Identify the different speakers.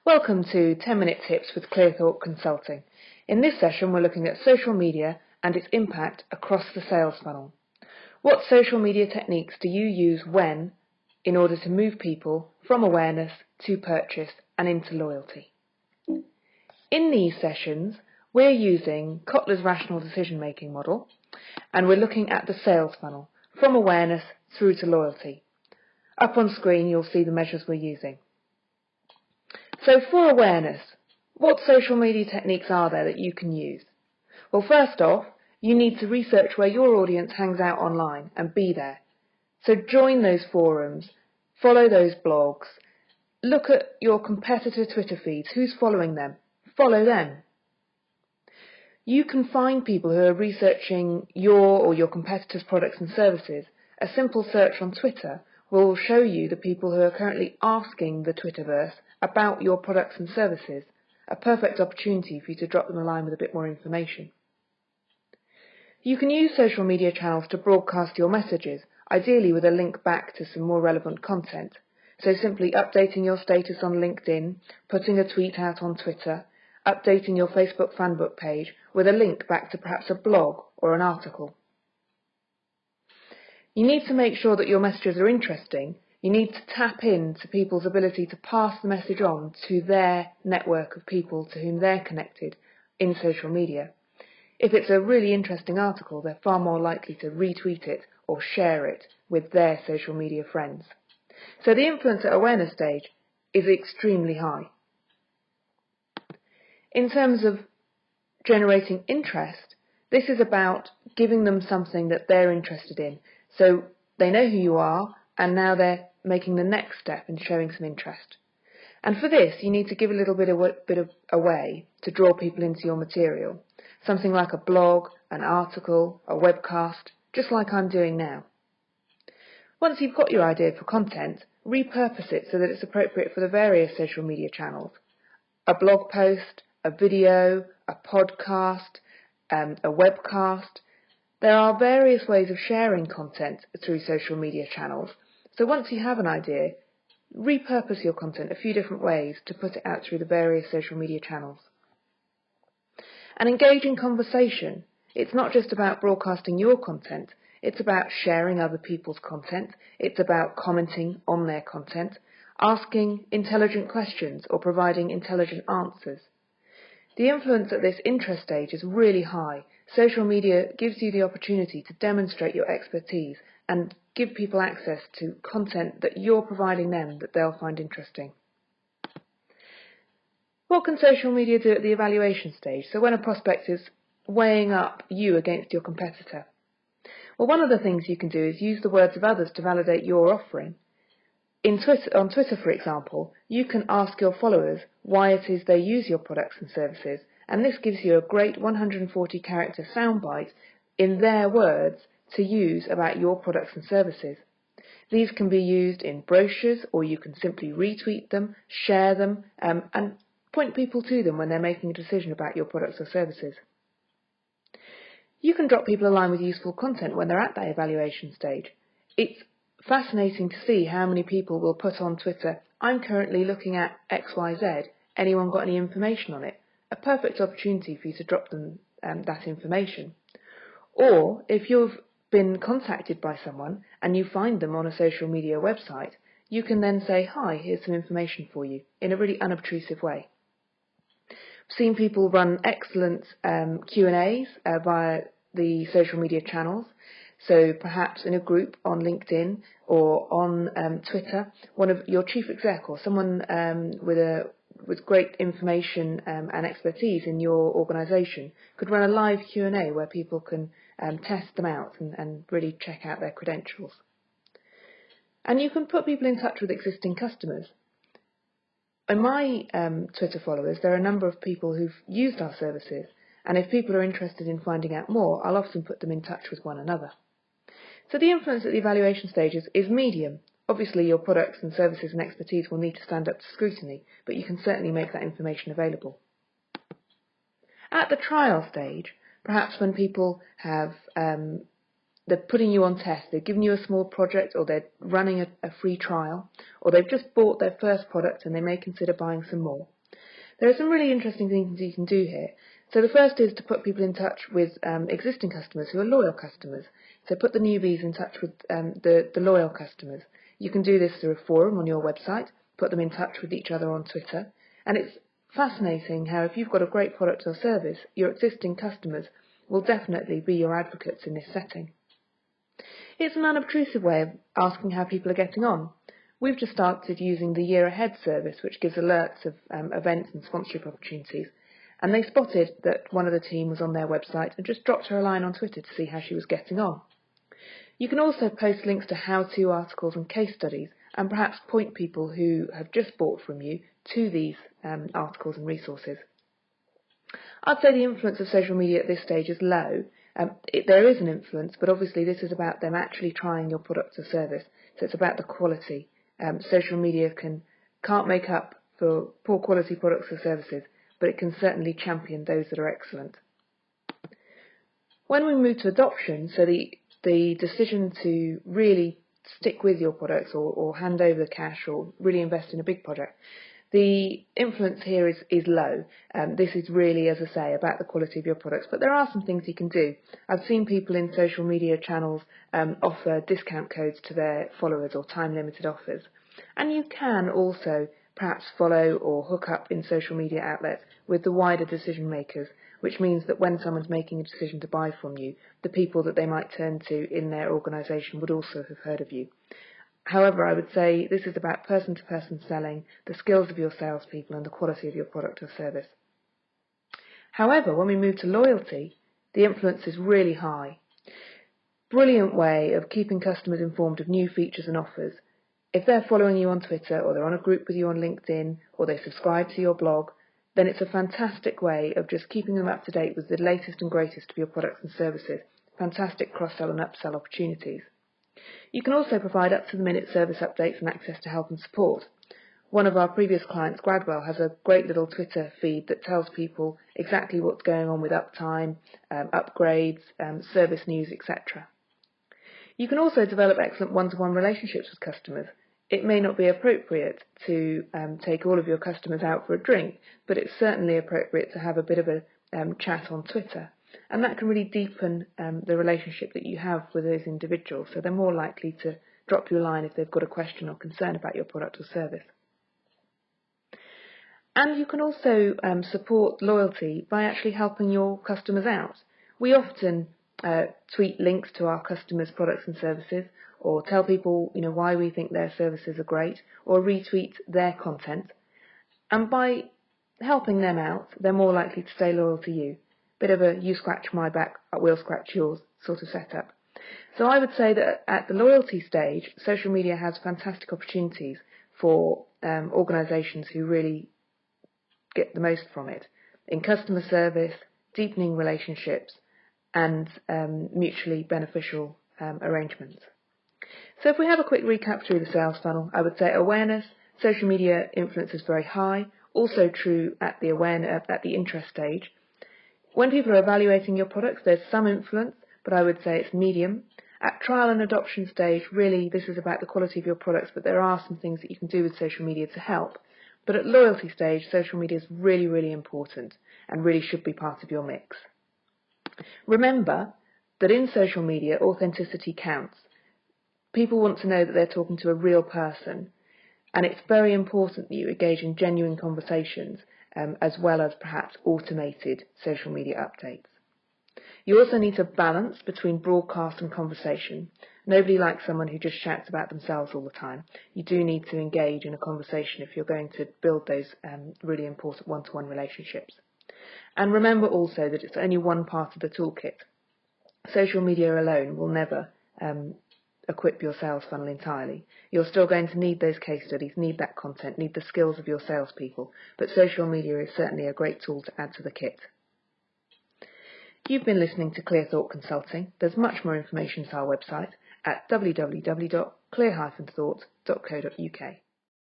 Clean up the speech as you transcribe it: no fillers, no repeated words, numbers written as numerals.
Speaker 1: Welcome to 10-Minute Tips with Clearthought Consulting. In this session, we're looking at social media and its impact across the sales funnel. What social media techniques do you use when in order to move people from awareness to purchase and into loyalty? In these sessions, we're using Kotler's rational decision-making model, and we're looking at the sales funnel from awareness through to loyalty. Up on screen, you'll see the measures we're using. So for awareness, what social media techniques are there that you can use? Well, first off, you need to research where your audience hangs out online and be there. So join those forums, follow those blogs, look at your competitor Twitter feeds, who's following them, follow them. You can find people who are researching your or your competitors' products and services. A simple search on Twitter will show you the people who are currently asking the Twitterverse about your products and services, a perfect opportunity for you to drop them a line with a bit more information. You can use social media channels to broadcast your messages, ideally with a link back to some more relevant content. So simply updating your status on LinkedIn, putting a tweet out on Twitter, updating your Facebook fanbook page with a link back to perhaps a blog or an article. You need to make sure that your messages are interesting. You need to tap into people's ability to pass the message on to their network of people to whom they're connected in social media. If it's a really interesting article, they're far more likely to retweet it or share it with their social media friends. So the influence at awareness stage is extremely high. In terms of generating interest, this is about giving them something that they're interested in. So they know who you are, and now they're making the next step in showing some interest. And for this, you need to give a little bit of a way to draw people into your material. Something like a blog, an article, a webcast, just like I'm doing now. Once you've got your idea for content, repurpose it so that it's appropriate for the various social media channels. A blog post, a video, a podcast, a webcast. There are various ways of sharing content through social media channels. So once you have an idea, repurpose your content a few different ways to put it out through the various social media channels. And engage in conversation. It's not just about broadcasting your content, it's about sharing other people's content, it's about commenting on their content, asking intelligent questions or providing intelligent answers. The influence at this interest stage is really high. Social media gives you the opportunity to demonstrate your expertise and give people access to content that you're providing them that they'll find interesting. What can social media do at the evaluation stage? So when a prospect is weighing up you against your competitor? Well, one of the things you can do is use the words of others to validate your offering. On Twitter, for example, you can ask your followers why it is they use your products and services, and this gives you a great 140-character soundbite in their words to use about your products and services. These can be used in brochures, or you can simply retweet them, share them, and point people to them when they're making a decision about your products or services. You can drop people a line with useful content when they're at that evaluation stage. It's fascinating to see how many people will put on Twitter, "I'm currently looking at XYZ, anyone got any information on it?" A perfect opportunity for you to drop them that information. Or if you've been contacted by someone and you find them on a social media website, you can then say, "Hi, here's some information for you," in a really unobtrusive way. I've seen people run excellent Q&As via the social media channels. So perhaps in a group on LinkedIn or on Twitter, one of your chief exec or someone with great information and expertise in your organisation could run a live Q&A where people can test them out and really check out their credentials. And you can put people in touch with existing customers. In my Twitter followers, there are a number of people who've used our services, and if people are interested in finding out more, I'll often put them in touch with one another. So the influence at the evaluation stages is medium. Obviously, your products and services and expertise will need to stand up to scrutiny, but you can certainly make that information available. At the trial stage, perhaps when people have they're putting you on test, they've given you a small project, or they're running a free trial, or they've just bought their first product and they may consider buying some more. There are some really interesting things you can do here. So the first is to put people in touch with existing customers who are loyal customers. So put the newbies in touch with the loyal customers. You can do this through a forum on your website, put them in touch with each other on Twitter, and it's fascinating how if you've got a great product or service, your existing customers will definitely be your advocates in this setting. It's an unobtrusive way of asking how people are getting on. We've just started using the Year Ahead service, which gives alerts of events and sponsorship opportunities, and they spotted that one of the team was on their website and just dropped her a line on Twitter to see how she was getting on. You can also post links to how-to articles and case studies, and perhaps point people who have just bought from you to these articles and resources. I'd say the influence of social media at this stage is low. There is an influence, but obviously this is about them actually trying your product or service, so it's about the quality. Social media can't make up for poor quality products or services, but it can certainly champion those that are excellent. When we move to adoption, so the decision to really stick with your products or hand over the cash or really invest in a big project, the influence here is low. This is really, as I say, about the quality of your products, but there are some things you can do. I've seen people in social media channels offer discount codes to their followers or time-limited offers. And you can also perhaps follow or hook up in social media outlets with the wider decision makers, which means that when someone's making a decision to buy from you, the people that they might turn to in their organisation would also have heard of you. However, I would say this is about person-to-person selling, the skills of your salespeople and the quality of your product or service. However, when we move to loyalty, the influence is really high. Brilliant way of keeping customers informed of new features and offers. If they're following you on Twitter, or they're on a group with you on LinkedIn, or they subscribe to your blog, then it's a fantastic way of just keeping them up to date with the latest and greatest of your products and services. Fantastic cross-sell and upsell opportunities. You can also provide up-to-the-minute service updates and access to help and support. One of our previous clients, Gradwell, has a great little Twitter feed that tells people exactly what's going on with uptime, upgrades, service news, etc. You can also develop excellent one-to-one relationships with customers. It may not be appropriate to take all of your customers out for a drink, but it's certainly appropriate to have a bit of a chat on Twitter. And that can really deepen the relationship that you have with those individuals, so they're more likely to drop you a line if they've got a question or concern about your product or service. And you can also support loyalty by actually helping your customers out. We often tweet links to our customers' products and services, or tell people why we think their services are great, or retweet their content. And by helping them out, they're more likely to stay loyal to you. Bit of a you scratch my back, we'll scratch yours sort of setup. So I would say that at the loyalty stage, social media has fantastic opportunities for organisations who really get the most from it in customer service, deepening relationships, and mutually beneficial arrangements. So if we have a quick recap through the sales funnel, I would say awareness, social media influence is very high, also true at the interest stage. When people are evaluating your products, there's some influence, but I would say it's medium. At trial and adoption stage, really this is about the quality of your products, but there are some things that you can do with social media to help. But at loyalty stage, social media is really, really important and really should be part of your mix. Remember that in social media, authenticity counts. People want to know that they're talking to a real person, and it's very important that you engage in genuine conversations as well as perhaps automated social media updates. You also need to balance between broadcast and conversation. Nobody likes someone who just shouts about themselves all the time. You do need to engage in a conversation if you're going to build those really important one-to-one relationships. And remember also that it's only one part of the toolkit. Social media alone will never equip your sales funnel entirely. You're still going to need those case studies, need that content, need the skills of your salespeople, but social media is certainly a great tool to add to the kit. You've been listening to Clear Thought Consulting. There's much more information at our website at www.clear-thought.co.uk.